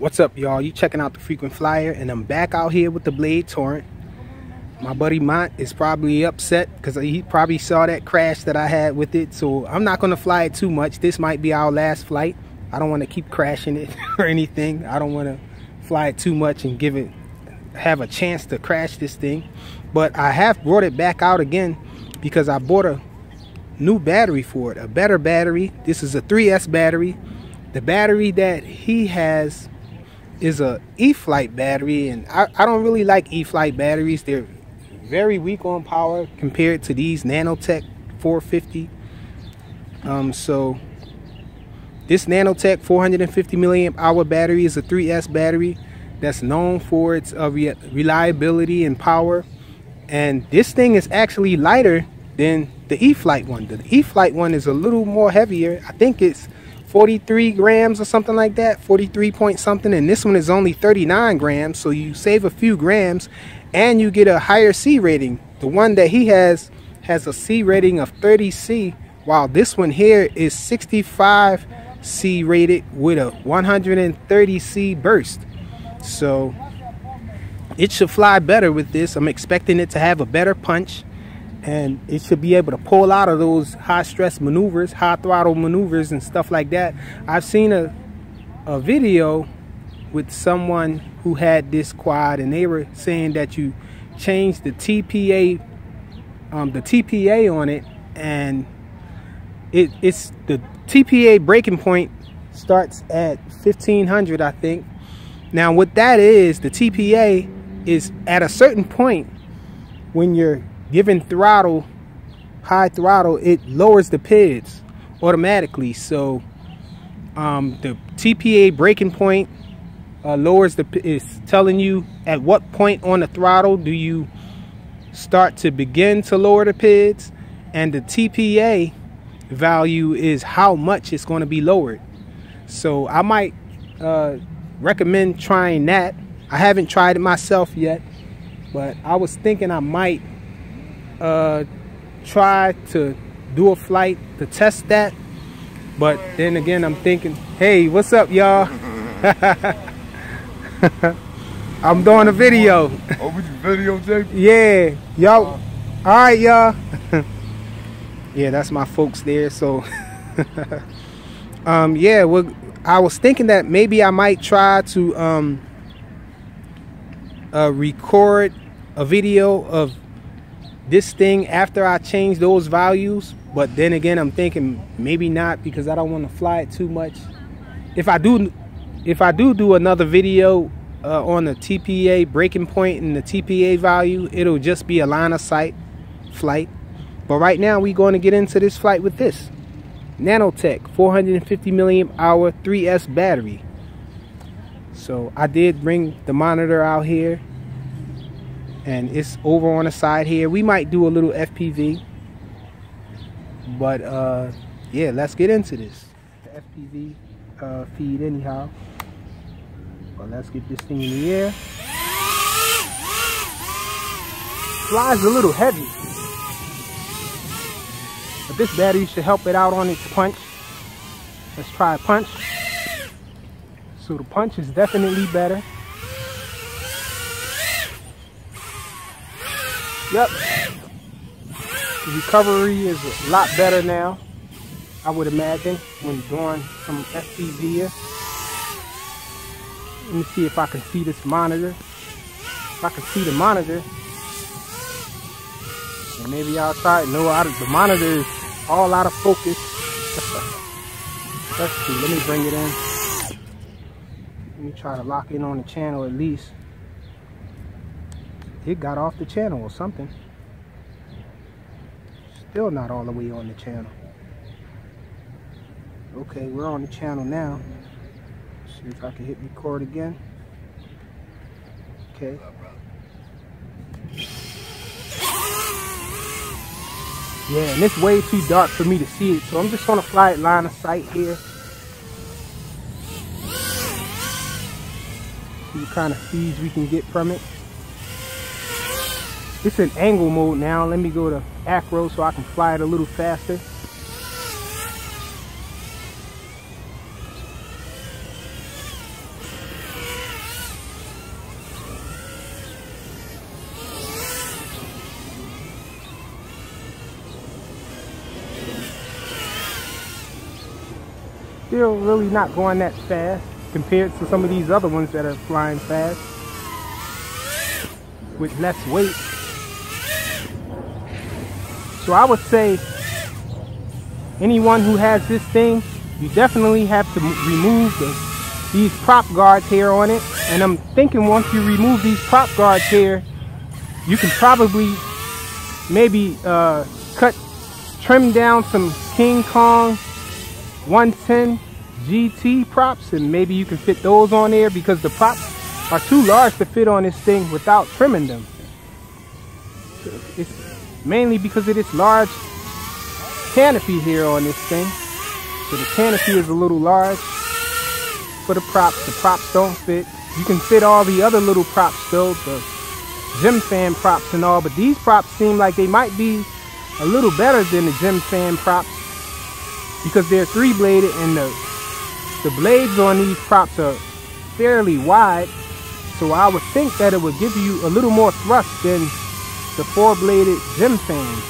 What's up, y'all? You checking out the Frequent Flyer, and I'm back out here with the Blade Torrent. My buddy Mont is probably upset because he probably saw that crash that I had with it, so I'm not going to fly it too much. This might be our last flight. I don't want to keep crashing it or anything. I don't want to fly it too much and have a chance to crash this thing. But I have brought it back out again because I bought a new battery for it, a better battery. This is a 3S battery. The battery that he has is a E-Flight battery, and I don't really like E-Flight batteries. They're very weak on power compared to these Nanotech 450. So this Nanotech 450 milliamp hour battery is a 3S battery that's known for its reliability and power, and this thing is actually lighter than the E-Flight one. The E-Flight one is a little more heavier. I think it's 43 grams or something like that, 43 point something, and this one is only 39 grams, so you save a few grams and you get a higher C rating. The one that he has a C rating of 30C, while this one here is 65 C rated with a 130C burst. So it should fly better with this. I'm expecting it to have a better punch, and it should be able to pull out of those high stress maneuvers, high throttle maneuvers and stuff like that. I've seen a video with someone who had this quad, and they were saying that you change the TPA on it, and it's the TPA breaking point starts at 1500, I think. Now what that is, the TPA is at a certain point when you're given throttle, high throttle, it lowers the PIDs automatically. So the TPA breaking point is telling you at what point on the throttle do you start to begin to lower the PIDs, and the TPA value is how much it's going to be lowered. So I might recommend trying that. I haven't tried it myself yet, but I was thinking I might try to do a flight to test that. But then again, I'm thinking, hey, what's up, y'all? I'm doing a video. Oh, with your video, Jake? Yeah, y'all. All right, y'all. Yeah, that's my folks there. So yeah, well, I was thinking that maybe I might try to record a video of this thing after I change those values. But then again, I'm thinking maybe not, because I don't want to fly it too much. If I do another video on the TPA breaking point and the TPA value, it'll just be a line of sight flight. But right now we're going to get into this flight with this Nanotech 450 milliamp hour 3S battery. So I did bring the monitor out here, and it's over on the side here. We might do a little FPV, but yeah, let's get into this. The FPV feed anyhow. But let's get this thing in the air. Flies a little heavy, but this battery should help it out on its punch. Let's try a punch. So the punch is definitely better. Yep, the recovery is a lot better now, I would imagine, when doing some FPV. Let me see if I can see this monitor. If I can see the monitor, and maybe I'll try it. No, the monitor is all out of focus. Let's see, let me bring it in. Let me try to lock in on the channel at least. It got off the channel or something. Still not all the way on the channel. Okay, we're on the channel now. See if I can hit record again. Okay. Yeah, and it's way too dark for me to see it, so I'm just gonna fly it line of sight here. See what kind of speeds we can get from it. It's in angle mode now. Let me go to acro so I can fly it a little faster. still really not going that fast compared to some of these other ones that are flying fast with less weight. So I would say anyone who has this thing, you definitely have to remove these prop guards here on it. And I'm thinking once you remove these prop guards here, you can probably maybe trim down some King Kong 110 GT props, and maybe you can fit those on there because the props are too large to fit on this thing without trimming them. It's mainly because of this large canopy here on this thing. So the canopy is a little large for the props. The props don't fit. You can fit all the other little props still, the gym fan props and all, but these props seem like they might be a little better than the gym fan props because they're 3-bladed, and the blades on these props are fairly wide, so I would think that it would give you a little more thrust than the 4-bladed gym fans.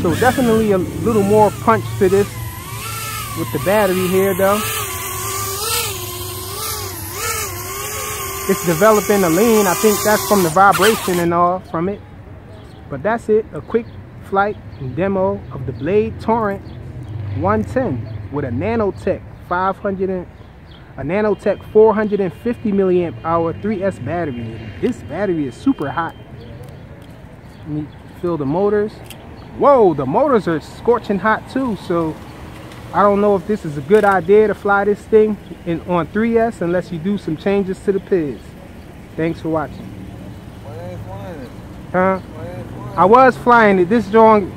So definitely a little more punch to this with the battery here though. It's developing a lean. I think that's from the vibration and all from it. But that's it. A quick flight and demo of the Blade Torrent 110 with a Nanotech 450 milliamp hour 3S battery. This battery is super hot. Let me feel the motors. Whoa, the motors are scorching hot too. So I don't know if this is a good idea to fly this thing on 3S unless you do some changes to the PIDs. Thanks for watching. Why ain't flying it? Huh? Why ain't flying it? I was flying it. This joint,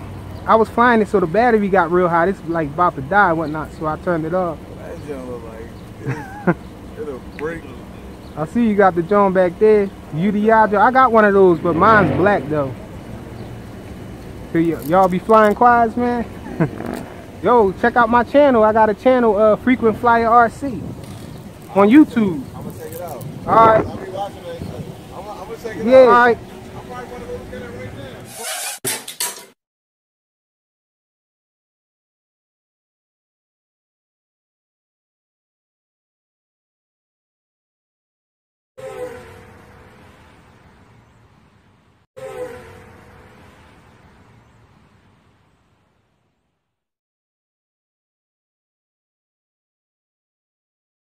I was flying it so the battery got real hot. It's like about to die and whatnot, so I turned it off. That joint look like it'll break. I see you got the joint back there. UDI joint. I got one of those, but mine's black though. So y'all be flying quads, man? Yo, check out my channel. I got a channel, Frequent Flyer RC, on YouTube. I'm gonna check it out. All right. I'll be watching it. I'm gonna check it out. Yeah. All right. I'm probably gonna